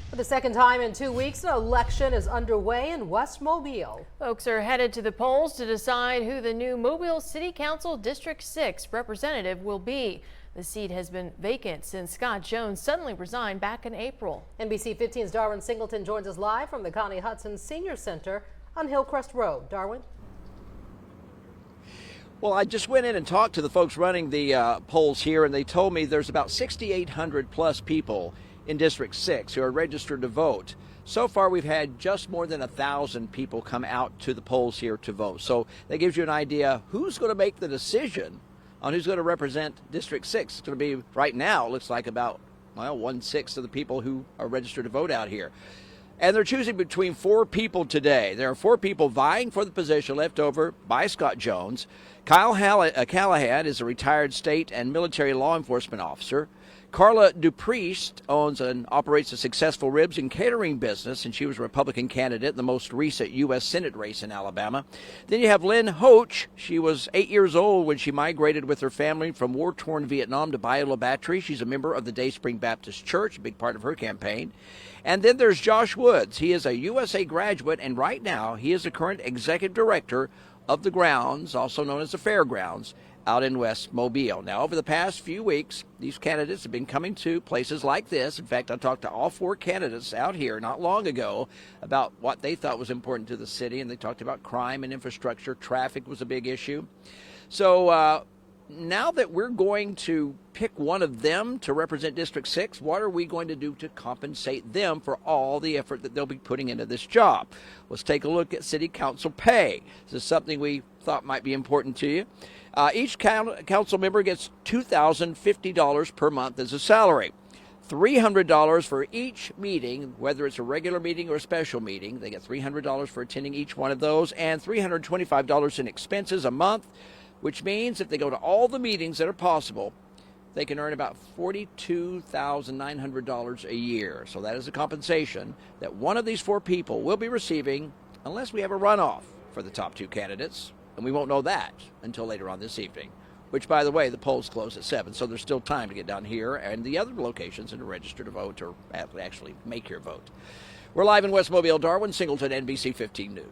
For the second time in 2 weeks, an election is underway in West Mobile. Folks are headed to the polls to decide who the new Mobile City Council District 6 representative will be. The seat has been vacant since Scott Jones suddenly resigned back in April. NBC 15's Darwin Singleton joins us live from the Connie Hudson Senior Center on Hillcrest Road. Darwin? Well, I just went in and talked to the folks running the polls here, and they told me there's about 6,800 plus people in District 6 who are registered to vote. So far, we've had just more than 1,000 people come out to the polls here to vote. So that gives you an idea who's going to make the decision on who's going to represent District 6. It's going to be, right now, it looks like about, well, 1/6 of the people who are registered to vote out here. And they're choosing between 4 people today. There are 4 people vying for the position left over by Scott Jones. Kyle Callahan is a retired state and military law enforcement officer. Carla Dupriest owns and operates a successful ribs and catering business, and she was a Republican candidate in the most recent U.S. Senate race in Alabama. Then you have Lynn Hoach. She was 8 years old when she migrated with her family from war-torn Vietnam to Biola Battery. She's a member of the Dayspring Baptist Church, a big part of her campaign. And then there's Josh Woods. He is a USA graduate, and right now he is the current executive director of the grounds, also known as the fairgrounds, out in West Mobile. Now, over the past few weeks, these candidates have been coming to places like this. In fact, I talked to all 4 candidates out here not long ago about what they thought was important to the city, and they talked about crime and infrastructure. Traffic was a big issue. So now that we're going to pick one of them to represent District 6, what are we going to do to compensate them for all the effort that they'll be putting into this job? Let's take a look at city council pay. This is something we thought might be important to you. Each council member gets $2,050 per month as a salary. $300 for each meeting, whether it's a regular meeting or a special meeting. They get $300 for attending each one of those, and $325 in expenses a month, which means if they go to all the meetings that are possible, they can earn about $42,900 a year. So that is a compensation that one of these 4 people will be receiving unless we have a runoff for the top 2 candidates. And we won't know that until later on this evening, which, by the way, the polls close at 7, so there's still time to get down here and the other locations and to register to vote or actually make your vote. We're live in West Mobile. Darwin Singleton, NBC 15 News.